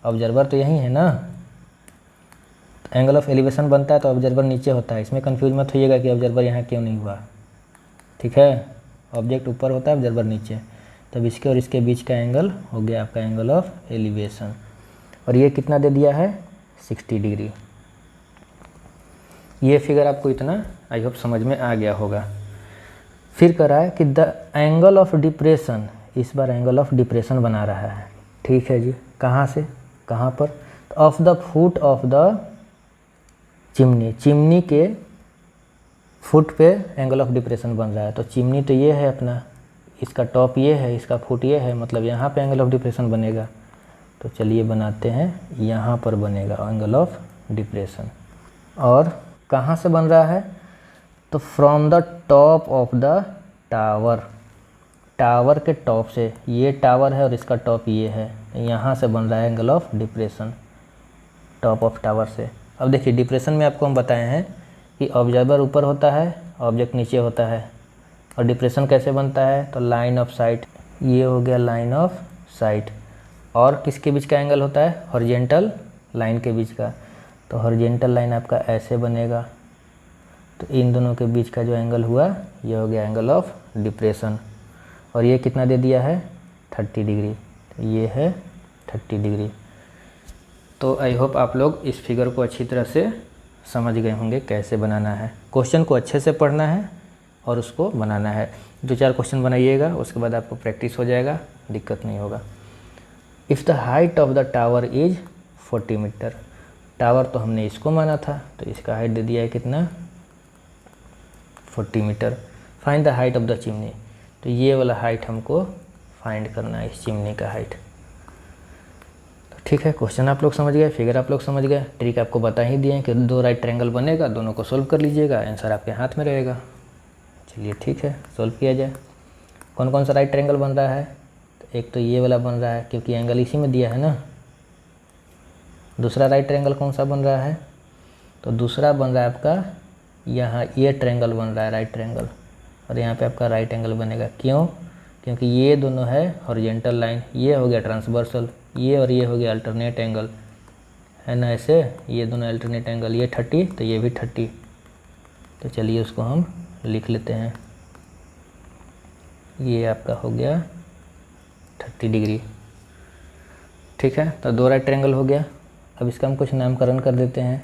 ऑब्जर्वर तो यही है ना। एंगल ऑफ एलिवेशन बनता है तो ऑब्जर्वर नीचे होता है, इसमें कंफ्यूज मत होइएगा कि ऑब्जर्वर यहाँ क्यों नहीं हुआ। ठीक है, ऑब्जेक्ट ऊपर होता है, ऑब्जर्वर नीचे, तब इसके और इसके बीच का एंगल हो गया आपका एंगल ऑफ एलिवेशन। और ये कितना दे दिया है? 60 डिग्री। ये फिगर आपको इतना आई होप समझ में आ गया होगा। फिर करा है कि द एंगल ऑफ डिप्रेशन, इस बार एंगल ऑफ डिप्रेशन बना रहा है। ठीक है जी, कहाँ से कहाँ पर? Of the foot of the chimney, chimney के फुट पे एंगल ऑफ डिप्रेशन बन रहा है। तो चिमनी तो ये है अपना, इसका टॉप ये है, इसका फुट ये है, मतलब यहाँ पे एंगल ऑफ डिप्रेशन बनेगा। तो चलिए बनाते हैं, यहाँ पर बनेगा एंगल ऑफ डिप्रेशन। और कहाँ से बन रहा है? तो from the top of the tower, tower के टॉप से, ये टावर है और इसका टॉप ये है, यहाँ से बन रहा है angle of depression, top of tower से। अब देखिए डिप्रेशन में आपको हम बताए हैं कि ऑब्जर्वर ऊपर होता है, ऑब्जेक्ट नीचे होता है। और डिप्रेशन कैसे बनता है? तो लाइन ऑफ साइट, ये हो गया लाइन ऑफ साइट। और किसके बीच का एंगल होता है? हॉरिजॉन्टल लाइन के बीच का। तो हॉरिजॉन्टल लाइन आपका ऐसे बनेगा, तो इन दोनों के बीच का जो एंगल हुआ ये हो गया एंगल ऑफ डिप्रेशन। और ये कितना दे दिया है? 30 डिग्री। तो ये है 30 डिग्री। तो आई होप आप लोग इस फिगर को अच्छी तरह से समझ गए होंगे कैसे बनाना है। क्वेश्चन को अच्छे से पढ़ना है और उसको बनाना है। 2-4 क्वेश्चन बनाइएगा, उसके बाद आपको प्रैक्टिस हो जाएगा, दिक्कत नहीं होगा। If the height of the tower is 40 metre, tower तो हमने इसको माना था, तो इसका हाइट दे दिया है कितना, 40 metre. Find the height of the chimney, तो ये वाला हाइट हमको फाइंड करना है, इस चिमनी का हाइट। तो ठीक है, क्वेश्चन आप लोग समझ गए, फिगर आप लोग समझ गए, ट्रिक आपको बता ही दिए कि 2 राइट ट्रायंगल बनेगा, दोनों को सोल्व कर लीजिएगा, आंसर आपके हाथ में रहेगा। चलिए ठीक है, सोल्व किया जाए। कौन कौन सा राइट ट्रायंगल बन रहा है, तो एक तो ये वाला बन रहा है क्योंकि एंगल इसी में दिया है ना। दूसरा राइट ट्रायंगल कौन सा बन रहा है, तो दूसरा बन रहा है आपका यहाँ ये ट्रायंगल बन रहा है राइट ट्रायंगल, और यहाँ पे आपका राइट एंगल बनेगा। क्यों, क्योंकि ये दोनों है हॉरिजॉन्टल लाइन, ये हो गया ट्रांसवर्सल, ये और ये हो गया अल्टरनेट एंगल, है ना। ऐसे ये दोनों अल्टरनेट एंगल, ये 30 तो ये भी 30। तो चलिए उसको हम लिख लेते हैं, ये आपका हो गया 30 डिग्री। ठीक है, तो 2 राइट ट्रायंगल हो गया। अब इसका हम कुछ नामकरण कर देते हैं,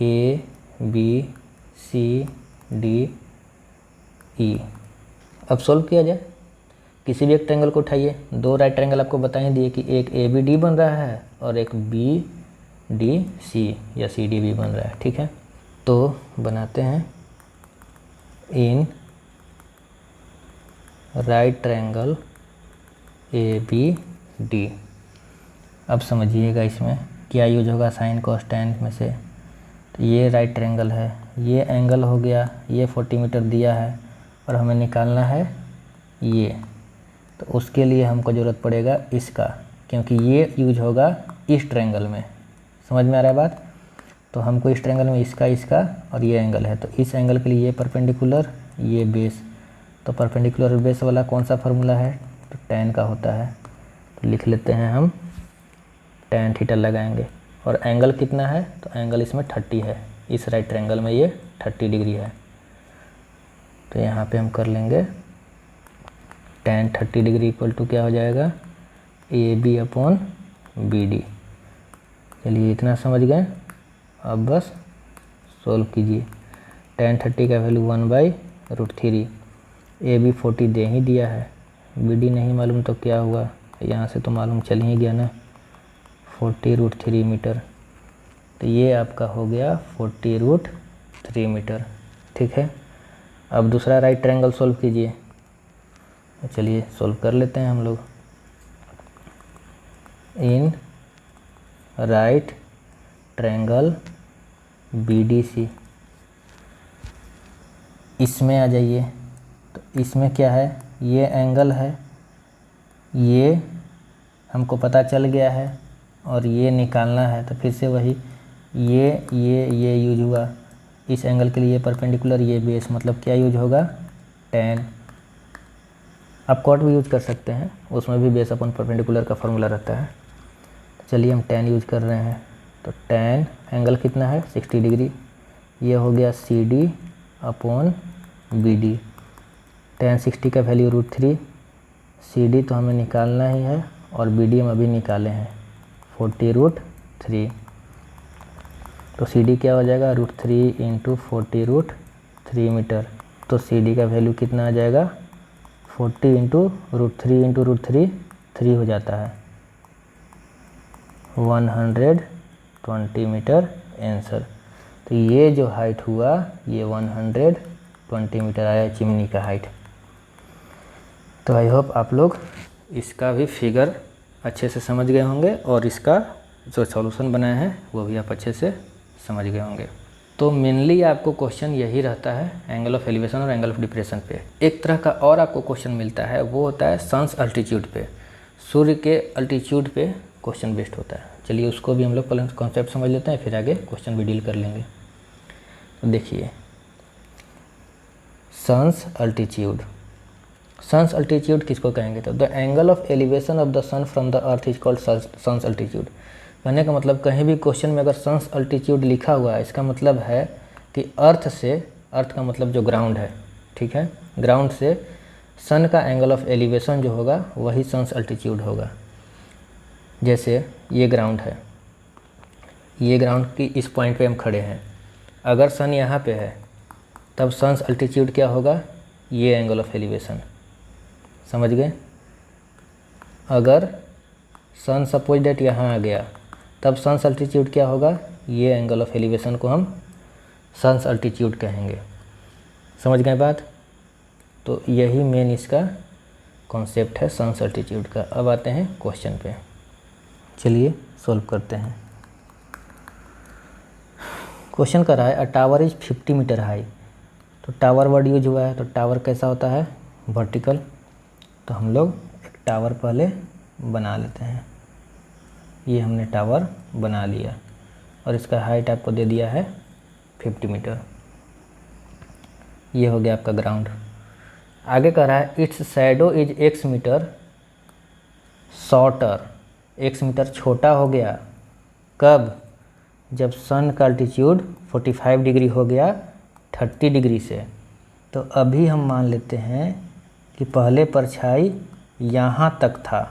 A B C D E. अब सोल्व किया जाए, किसी भी एक ट्रायंगल को उठाइए। 2 राइट ट्रायंगल आपको बता ही दिए कि एक ए बी डी बन रहा है और एक बी डी सी या सी डी भी बन रहा है। ठीक है, तो बनाते हैं in right triangle A B D. अब समझिएगा इसमें क्या यूज होगा, साइन कॉस टैन में से। तो ये राइट ट्रायंगल है, ये एंगल हो गया, ये 40 मीटर दिया है और हमें निकालना है ये, तो उसके लिए हमको ज़रूरत पड़ेगा इसका, क्योंकि ये यूज होगा इस ट्रायंगल में। समझ में आ रहा है बात। तो हमको इस ट्रायंगल में इसका और ये एंगल है, तो इस एंगल के लिए ये परपेंडिकुलर, ये बेस। तो परपेंडिकुलर बेस वाला कौन सा फार्मूला है, तो टैन का होता है। तो लिख लेते हैं हम, टैन थीटा लगाएंगे। और एंगल कितना है, तो एंगल इसमें 30 है, इस राइट ट्रायंगल में ये 30 डिग्री है। तो यहाँ पे हम कर लेंगे टैन 30 डिग्री इक्वल टू क्या हो जाएगा, A B upon B D. चलिए इतना समझ गए, अब बस सोल्व कीजिए। टैन 30 का वैल्यू 1/√3, ए बी 40 दे ही दिया है, बी डी नहीं मालूम तो क्या हुआ, यहाँ से तो मालूम चल ही गया ना, 40√3 मीटर। तो ये आपका हो गया 40√3 मीटर। ठीक है, अब दूसरा राइट ट्रायंगल सोल्व कीजिए। चलिए सोल्व कर लेते हैं हम लोग। In right triangle B D C, इसमें आ जाइए। तो इसमें क्या है, ये एंगल है, ये हमको पता चल गया है और ये निकालना है। तो फिर से वही ये यूज हुआ, इस एंगल के लिए परपेंडिकुलर, ये बेस, मतलब क्या यूज होगा, टैन। आप कॉट भी यूज कर सकते हैं, उसमें भी बेस अपन परपेंडिकुलर का फार्मूला रहता है। चलिए हम टैन यूज कर रहे हैं। तो टैन एंगल कितना है, 60 डिग्री, ये हो गया C D upon B D. Tan 60 का वैल्यू √3, सी डी तो हमें निकालना ही है और बी डी हम अभी निकाले हैं 40√3। तो सी डी क्या हो जाएगा, √3 × 40√3 मीटर। तो सी डी का वैल्यू कितना आ जाएगा, 40 × √3 × √3 3 हो जाता है, 120 मीटर आंसर। तो ये जो हाइट हुआ ये 120 मीटर आया चिमनी का हाइट। तो आई होप आप लोग इसका भी फिगर अच्छे से समझ गए होंगे और इसका जो सॉल्यूशन बनाया है वो भी आप अच्छे से समझ गए होंगे। तो मेनली आपको क्वेश्चन यही रहता है एंगल ऑफ एलिवेशन और एंगल ऑफ डिप्रेशन पे। एक तरह का और आपको क्वेश्चन मिलता है, वो होता है सन्स अल्टीट्यूड पे, सूर्य के अल्टीट्यूड पे क्वेश्चन बेस्ड होता है। चलिए उसको भी हम लोग पहले कॉन्सेप्ट समझ लेते हैं, फिर आगे क्वेश्चन भी डील कर लेंगे। तो देखिए सन्स अल्टीट्यूड, सन्स अल्टीट्यूड किसको कहेंगे, तो the angle of elevation of the sun from the earth is called sun's altitude. कहने का मतलब कहीं भी क्वेश्चन में अगर सन्स अल्टीट्यूड लिखा हुआ है, इसका मतलब है कि अर्थ से, अर्थ का मतलब जो ग्राउंड है, ठीक है, ग्राउंड से सन का एंगल ऑफ एलिवेशन जो होगा वही सन्स अल्टीट्यूड होगा। जैसे ये ग्राउंड है, ये ग्राउंड की इस पॉइंट पे हम खड़े हैं, अगर सन यहाँ पे है तब सन्स अल्टीट्यूड क्या होगा, ये एंगल ऑफ एलिवेशन। समझ गए। अगर सन सपोज डेट यहाँ आ गया, तब सन्स अल्टीट्यूड क्या होगा, ये एंगल ऑफ एलिवेशन को हम सन्स अल्टीट्यूड कहेंगे। समझ गए बात? तो यही मेन इसका कॉन्सेप्ट है सन्स अल्टीट्यूड का। अब आते हैं क्वेश्चन पे, चलिए सॉल्व करते हैं। क्वेश्चन कर रहा है a tower is 50 metre high. तो टावर वर्ड यूज हुआ है, तो टावर कैसा होता है, वर्टिकल। तो हम लोग एक टावर पहले बना लेते हैं। ये हमने टावर बना लिया और इसका हाइट आपको दे दिया है 50 मीटर। ये हो गया आपका ग्राउंड। आगे कह रहा है its shadow is x metre shorter, x metre छोटा हो गया। कब? जब सन का अल्टीट्यूड 45 डिग्री हो गया 30 डिग्री से। तो अभी हम मान लेते हैं कि पहले परछाई यहाँ तक था।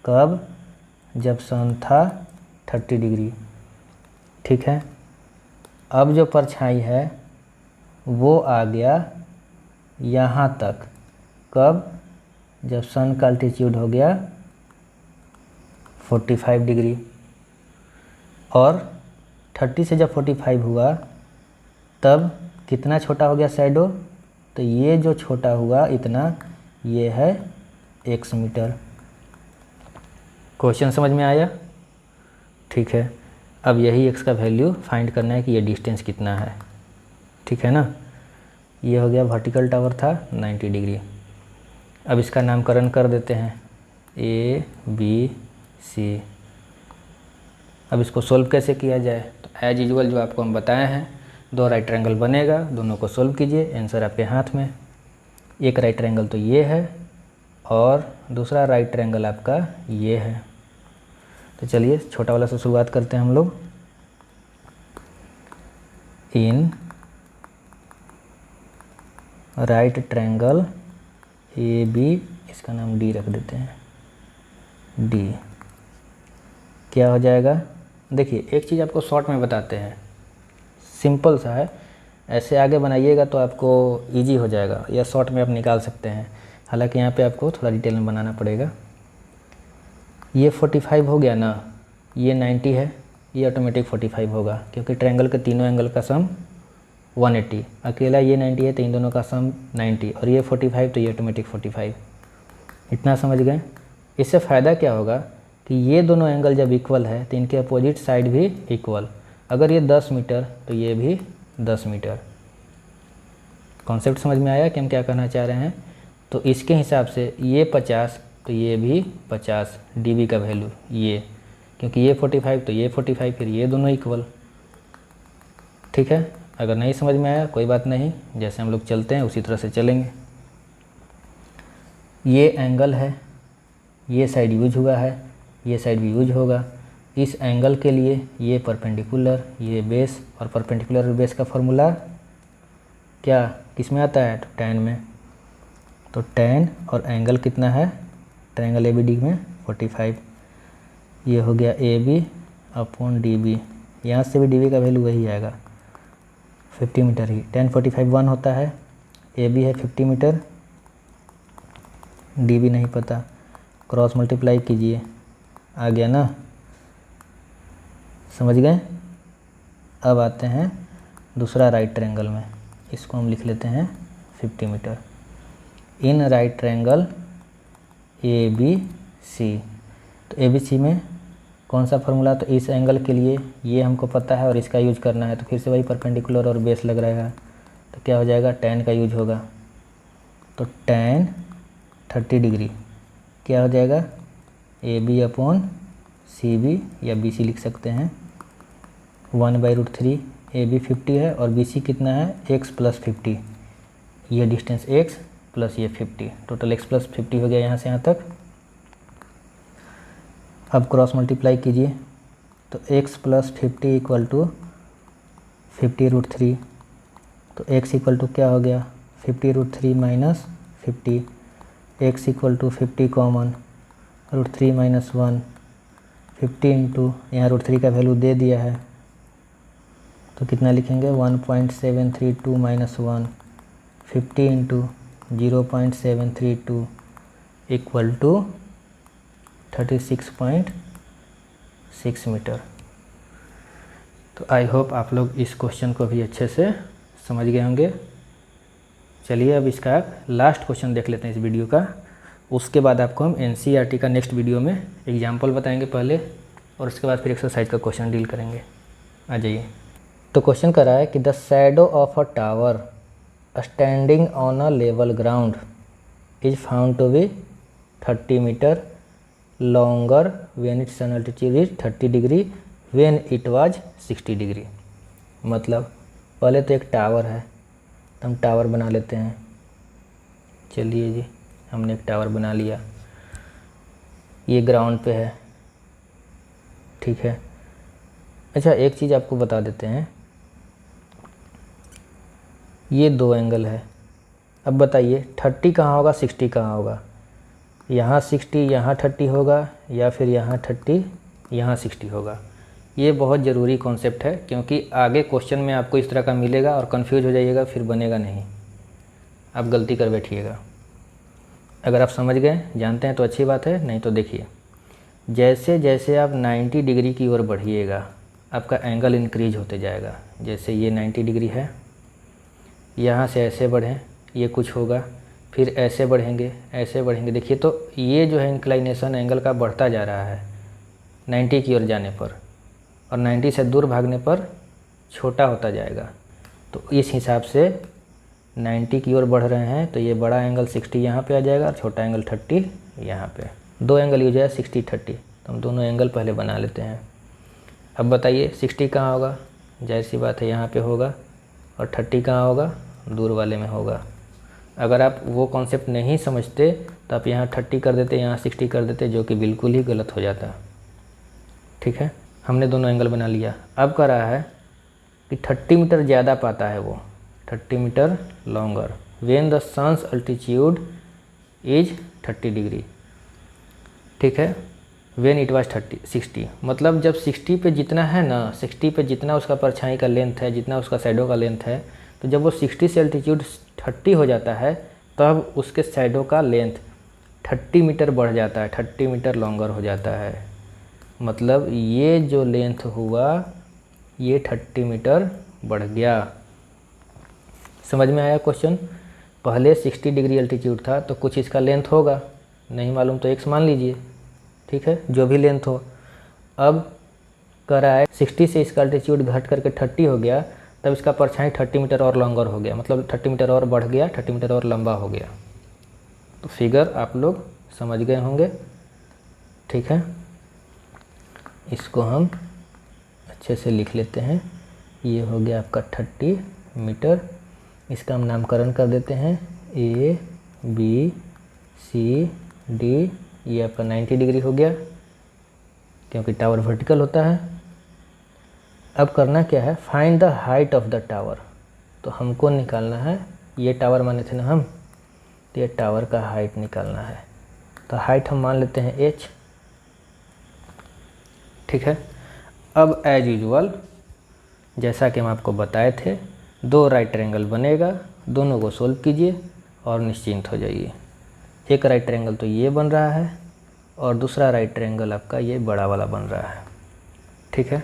कब? जब सन था 30 डिग्री। ठीक है, अब जो परछाई है वो आ गया यहाँ तक। कब? जब सन का अल्टीट्यूड हो गया 45 डिग्री। और 30 से जब 45 हुआ तब कितना छोटा हो गया शैडो, तो ये जो छोटा हुआ इतना, ये है x मीटर। क्वेश्चन समझ में आया? ठीक है, अब यही x का वैल्यू फाइंड करना है कि ये डिस्टेंस कितना है। ठीक है ना, ये हो गया वर्टिकल टावर था 90 डिग्री। अब इसका नामकरण कर देते हैं A B C। अब इसको सोल्व कैसे किया जाए, तो एज यूजुअल जो आपको हम बताए हैं, दो राइट ट्रायंगल बनेगा, दोनों को सोल्व कीजिए, आंसर आपके हाथ में। एक राइट ट्रायंगल तो ये है और दूसरा राइट ट्रायंगल आपका ये है। तो चलिए छोटा वाला से शुरुआत करते हैं हम लोग। In right triangle A B, इसका नाम डी रख देते हैं, डी। क्या हो जाएगा, देखिए एक चीज़ आपको शॉर्ट में बताते हैं, सिंपल सा है, ऐसे आगे बनाइएगा तो आपको इजी हो जाएगा, या शॉर्ट में आप निकाल सकते हैं। हालांकि यहाँ पे आपको थोड़ा डिटेल में बनाना पड़ेगा। ये 45 हो गया ना, ये 90 है, ये ऑटोमेटिक 45 होगा क्योंकि ट्रायंगल के तीनों एंगल का सम 180। अकेला ये 90 है तो इन दोनों का सम 90, और ये 45 तो ये ऑटोमेटिक 45। इतना समझ गए? इससे फ़ायदा क्या होगा कि ये दोनों एंगल जब इक्वल है तो इनके अपोजिट साइड भी इक्वल। अगर ये 10 मीटर तो ये भी 10 मीटर। कॉन्सेप्ट समझ में आया कि हम क्या कहना चाह रहे हैं? तो इसके हिसाब से ये 50 तो ये भी 50 dB का वैल्यू, ये क्योंकि ये 45 तो ये 45, फिर ये दोनों इक्वल। ठीक है, अगर नहीं समझ में आया कोई बात नहीं, जैसे हम लोग चलते हैं उसी तरह से चलेंगे। ये एंगल है, ये साइड यूज हुआ है, ये साइड भी यूज होगा। इस एंगल के लिए ये परपेंडिकुलर, ये बेस, और परपेंडिकुलर और बेस का फॉर्मूला क्या किस में आता है, तो tan में। तो tan और एंगल कितना है, ट्रायंगल ABD में 45। ये हो गया AB अपॉन DB, यहाँ से भी DB का वैल्यू वही आएगा 50 मीटर ही। tan 45 1 होता है, AB है 50 मीटर, DB नहीं पता, क्रॉस मल्टीप्लाई कीजिए, आ गया ना, समझ गए? अब आते हैं दूसरा राइट ट्रायंगल में, इसको हम लिख लेते हैं 50 metre. In right triangle ABC, तो ABC में कौन सा फार्मूला, तो इस एंगल के लिए ये हमको पता है और इसका यूज करना है, तो फिर से वही परपेंडिकुलर और बेस लग रहेगा, तो क्या हो जाएगा, tan का यूज होगा। तो tan 30 डिग्री क्या हो जाएगा, AB अपॉन CB या BC लिख सकते हैं, 1/√3। AB 50 है और BC कितना है, x प्लस 50, ये डिस्टेंस x प्लस ये 50, टोटल x प्लस 50 हो गया यहाँ से यहाँ तक। अब क्रॉस मल्टीप्लाई कीजिए, तो x प्लस 50 इक्वल टू 50√3, तो x इक्वल टू क्या हो गया, 50√3 minus 50, x equal to 50 common, √3 minus 1, 50 into यहाँ √3 का वैल्यू दे दिया है, तो कितना लिखेंगे, 1.732 minus 1, 50 into 0.732 equal to 36.6 metre. तो आई होप आप लोग इस क्वेश्चन को भी अच्छे से समझ गए होंगे। चलिए अब इसका लास्ट क्वेश्चन देख लेते हैं इस वीडियो का। उसके बाद आपको हम एनसीईआरटी का नेक्स्ट वीडियो में एग्जाम्पल बताएंगे पहले, और उसके बाद फिर एक्सरसाइज का क्वेश्चन डील करेंगे। आ जाइए। तो क्वेश्चन कर रहा है कि the shadow of a tower standing on a level ground is found to be 30 metre longer when its sun altitude is 30 degree when it was 60 degree. मतलब पहले तो एक टावर है, तो हम टावर बना लेते हैं। चलिए जी, हमने एक टावर बना लिया, ये ग्राउंड पे है, ठीक है। अच्छा, एक चीज़ आपको बता देते हैं, ये 2 एंगल है। अब बताइए 30 कहाँ होगा, 60 कहाँ होगा? यहाँ 60 यहाँ 30 होगा, या फिर यहाँ 30 यहाँ 60 होगा। ये बहुत ज़रूरी कॉन्सेप्ट है, क्योंकि आगे क्वेश्चन में आपको इस तरह का मिलेगा और कंफ्यूज हो जाइएगा, फिर बनेगा नहीं, आप गलती कर बैठिएगा। अगर आप समझ गए, जानते हैं तो अच्छी बात है, नहीं तो देखिए, जैसे जैसे आप 90 डिग्री की ओर बढ़िएगा आपका एंगल इंक्रीज होते जाएगा। जैसे ये 90 डिग्री है, यहाँ से ऐसे बढ़ें ये कुछ होगा, फिर ऐसे बढ़ेंगे ऐसे बढ़ेंगे। देखिए तो ये जो है इंक्लाइनेशन एंगल का बढ़ता जा रहा है 90 की ओर जाने पर, और 90 से दूर भागने पर छोटा होता जाएगा। तो इस हिसाब से 90 की ओर बढ़ रहे हैं तो ये बड़ा एंगल 60 यहाँ पे आ जाएगा और छोटा एंगल 30 यहाँ पे। 2 एंगल यूज है 60 30, तो हम दोनों एंगल पहले बना लेते हैं। अब बताइए 60 कहाँ होगा? जाहिर सी बात है यहाँ पे होगा, और 30 कहाँ होगा? दूर वाले में होगा। अगर आप वो कॉन्सेप्ट नहीं समझते तो आप यहाँ 30 कर देते, यहाँ 60 कर देते, जो कि बिल्कुल ही गलत हो जाता। ठीक है, हमने दोनों एंगल बना लिया। अब कह रहा है कि 30 मीटर ज़्यादा पाता है वो, 30 metre longer when the sun's altitude is 30 degree. ठीक है, व्हेन इट वाज 60, मतलब जब 60 पे जितना है ना, 60 पे जितना उसका परछाई का लेंथ है, जितना उसका शैडो का लेंथ है, तो जब वो 60 से अल्टीट्यूड 30 हो जाता है तब उसके शैडो का लेंथ 30 मीटर बढ़ जाता है, 30 मीटर लॉन्गर हो जाता है। मतलब ये जो लेंथ हुआ ये 30 मीटर बढ़ गया। समझ में आया क्वेश्चन? पहले 60 डिग्री अल्टीट्यूड था तो कुछ इसका लेंथ होगा, नहीं मालूम तो x मान लीजिए, ठीक है, जो भी लेंथ हो। अब कह रहा है 60 से इसका अल्टीट्यूड घट करके 30 हो गया, तब इसका परछाई 30 मीटर और लॉन्गर हो गया, मतलब 30 मीटर और बढ़ गया, 30 मीटर और लंबा हो गया। तो फिगर आप लोग समझ गए होंगे, ठीक है। इसको हम अच्छे से लिख लेते हैं। ये हो गया आपका 30 मीटर। इसका हम नामकरण कर देते हैं A B C D। ये आपका 90 डिग्री हो गया, क्योंकि टावर वर्टिकल होता है। अब करना क्या है, find the height of the tower. तो हमको निकालना है, ये टावर माने थे ना हम, तो ये टावर का हाइट निकालना है। तो हाइट हम मान लेते हैं h, ठीक है। अब एज यूजुअल जैसा कि हम आपको बताए थे, 2 राइट ट्रायंगल बनेगा, दोनों को सोल्व कीजिए और निश्चिंत हो जाइए। एक राइट ट्रायंगल तो ये बन रहा है और दूसरा राइट ट्रायंगल आपका ये बड़ा वाला बन रहा है, ठीक है।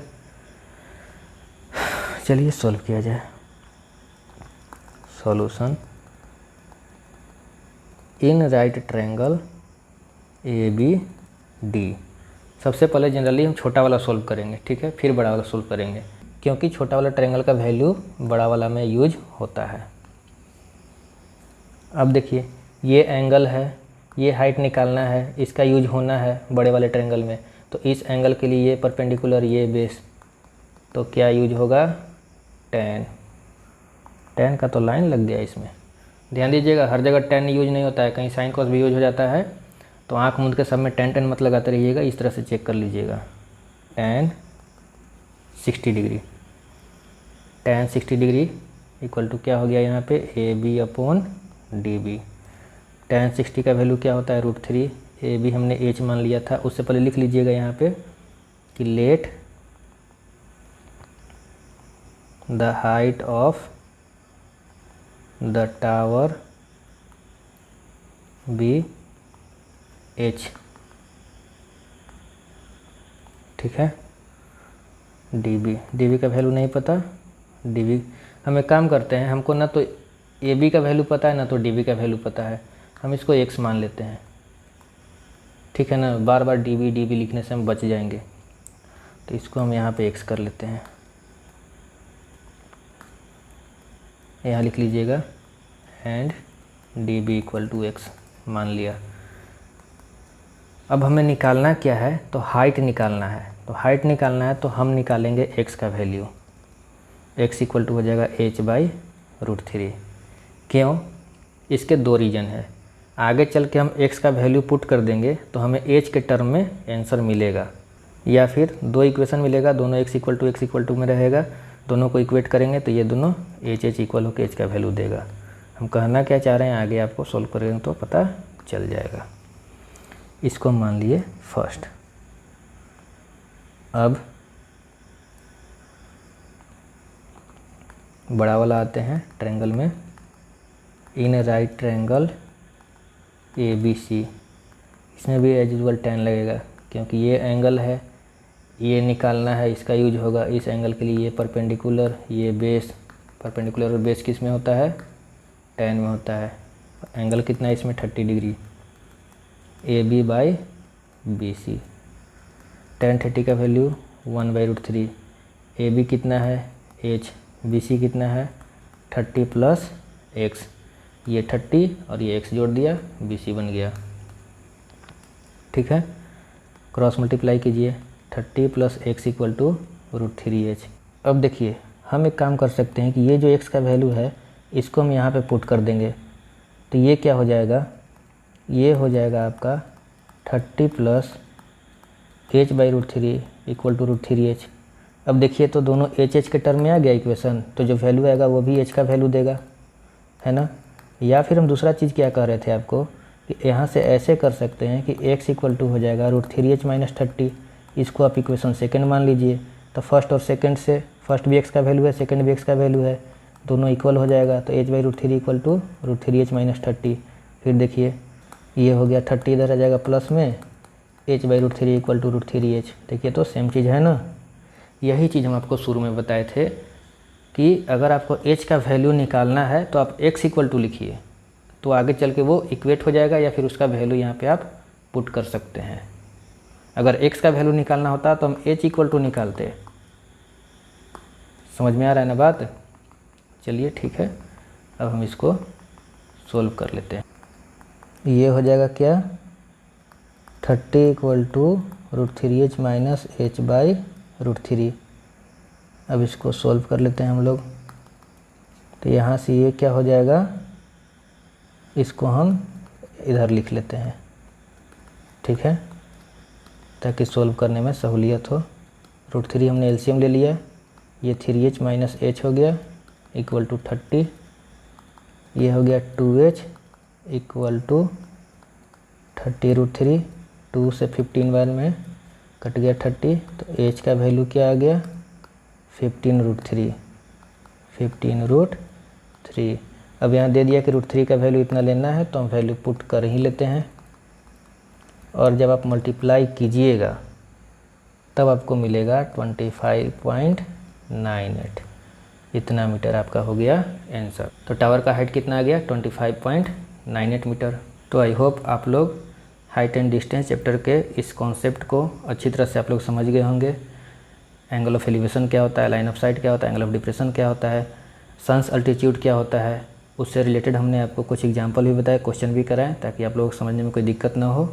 चलिए सोल्व किया जाए। सॉल्यूशन, इन राइट ट्रायंगल ABD। सबसे पहले जनरली हम छोटा वाला सोल्व करेंगे, ठीक है, फिर बड़ा वाला सोल्व करेंगे, क्योंकि छोटा वाला ट्रायंगल का वैल्यू बड़ा वाला में यूज होता है। अब देखिए ये एंगल है, ये हाइट निकालना है, इसका यूज होना है बड़े वाले ट्रायंगल में। तो इस एंगल के लिए ये परपेंडिकुलर, ये बेस, तो क्या यूज होगा? tan। tan का तो लाइन लग गया इसमें, ध्यान दीजिएगा, हर जगह tan यूज नहीं होता है, कहीं साइन कॉस भी यूज हो जाता है। तो आँख मूंद के सब में tan मत लगाते रहिएगा, इस तरह से चेक कर लीजिएगा। tan 60 degree, tan 60 degree equal to क्या हो गया यहाँ पे? AB/DB। tan 60 का वैल्यू क्या होता है? √3। AB हमने h मान लिया था, उससे पहले लिख लीजिएगा यहाँ पे कि let the height of the tower be h। ठीक है। डी बी का वैल्यू नहीं पता, डी बी हम एक काम करते हैं, हमको ना तो ए बी का वैल्यू पता है ना तो डी बी का वैल्यू पता है, हम इसको एक्स मान लेते हैं, ठीक है ना। बार बार डी बी लिखने से हम बच जाएंगे, तो इसको हम यहाँ पे एक्स कर लेते हैं। यहाँ लिख लीजिएगा and D B equal to x मान लिया। अब हमें निकालना क्या है, तो हाइट निकालना है। तो हाइट निकालना है तो हम निकालेंगे एक्स का वैल्यू, एक्स इक्वल टू हो जाएगा h/√3। क्यों? इसके दो रीज़न है। आगे चल के हम x का वैल्यू पुट कर देंगे तो हमें h के टर्म में आंसर मिलेगा, या फिर दो इक्वेशन मिलेगा, दोनों x इक्वल टू में रहेगा, दोनों को इक्वेट करेंगे तो ये दोनों h इक्वल होकर h का वैल्यू देगा। हम कहना क्या चाह रहे हैं आगे आपको सोल्व करेंगे तो पता चल जाएगा। इसको मान लिए फर्स्ट। अब बड़ा वाला आते हैं ट्रायंगल में, इन राइट ट्रायंगल ABC, इसमें भी एज यूजुअल tan लगेगा क्योंकि ये एंगल है, ये निकालना है, इसका यूज होगा। इस एंगल के लिए ये परपेंडिकुलर, ये बेस, परपेंडिकुलर और बेस किस में होता है, tan में होता है। एंगल कितना है इसमें 30 डिग्री, AB/BC। tan 30 का वैल्यू 1/√3, AB कितना है h, BC कितना है 30 + x, ये 30 और ये x जोड़ दिया, BC बन गया, ठीक है। क्रॉस मल्टीप्लाई कीजिए, 30 + x इक्वल टू √3h। अब देखिए हम एक काम कर सकते हैं कि ये जो x का वैल्यू है इसको हम यहाँ पे पुट कर देंगे, तो ये क्या हो जाएगा, ये हो जाएगा आपका 30 + h/√3 इक्वल टू √3h। अब देखिए तो दोनों h के टर्म में आ गया इक्वेशन, तो जो वैल्यू आएगा वो भी h का वैल्यू देगा, है ना। या फिर हम दूसरा चीज़ क्या कह रहे थे आपको कि यहाँ से ऐसे कर सकते हैं कि x इक्वल टू हो जाएगा √3h - 30, इसको आप इक्वेशन सेकंड मान लीजिए। तो फर्स्ट और सेकंड से, फर्स्ट भी x का वैल्यू है, सेकंड भी x का वैल्यू है, दोनों इक्वल हो जाएगा, तो h/√3 इक्वल टू √3h - 30। फिर देखिए ये हो गया 30 इधर आ जाएगा प्लस में, h/√3 इक्वल टू √3h। देखिए तो सेम चीज़ है ना। यही चीज़ हम आपको शुरू में बताए थे कि अगर आपको h का वैल्यू निकालना है तो आप x इक्वल टू लिखिए, तो आगे चल के वो इक्वेट हो जाएगा, या फिर उसका वैल्यू यहाँ पे आप पुट कर सकते हैं। अगर x का वैल्यू निकालना होता तो हम h इक्वल टू निकालते। समझ में आ रहा है ना बात? चलिए ठीक है, अब हम इसको सोल्व कर लेते हैं। ये हो जाएगा क्या, 30 इक्वल टू √3h - h/√3। अब इसको सोल्व कर लेते हैं हम लोग। तो यहाँ से ये क्या हो जाएगा, इसको हम इधर लिख लेते हैं, ठीक है, ताकि सोल्व करने में सहूलियत हो। √3 हमने एलसीएम ले लिया, ये 3h - h हो गया इक्वल टू 30, ये हो गया 2h इक्वल टू 30 √3, 2 से 15 बार में कट गया 30, तो h का वैल्यू क्या आ गया 15√3, 15√3। अब यहाँ दे दिया कि √3 का वैल्यू इतना लेना है, तो हम वैल्यू पुट कर ही लेते हैं, और जब आप मल्टीप्लाई कीजिएगा तब आपको मिलेगा 25.98, इतना मीटर आपका हो गया आंसर। तो टावर का हाइट कितना आ गया 25.98 मीटर। तो आई होप आप लोग हाइट एंड डिस्टेंस चैप्टर के इस कॉन्सेप्ट को अच्छी तरह से आप लोग समझ गए होंगे। एंगल ऑफ एलिवेशन क्या होता है, लाइन ऑफ साइट क्या होता है, एंगल ऑफ डिप्रेशन क्या होता है, सन्स अल्टीट्यूड क्या होता है, उससे रिलेटेड हमने आपको कुछ एग्जांपल भी बताए, क्वेश्चन भी कराएं, ताकि आप लोगों को समझने में कोई दिक्कत ना हो।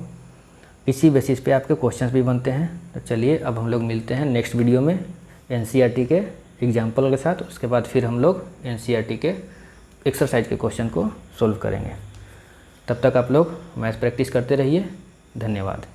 इसी बेसिस पे आपके क्वेश्चंस भी बनते हैं। तो चलिए अब हम लोग मिलते हैं नेक्स्ट वीडियो में एनसीईआरटी के एग्जाम्पल के साथ। उसके बाद फिर हम लोग एनसीईआरटी के एक्सरसाइज के क्वेश्चन को सोल्व करेंगे। तब तक आप लोग मैथ्स प्रैक्टिस करते रहिए। धन्यवाद।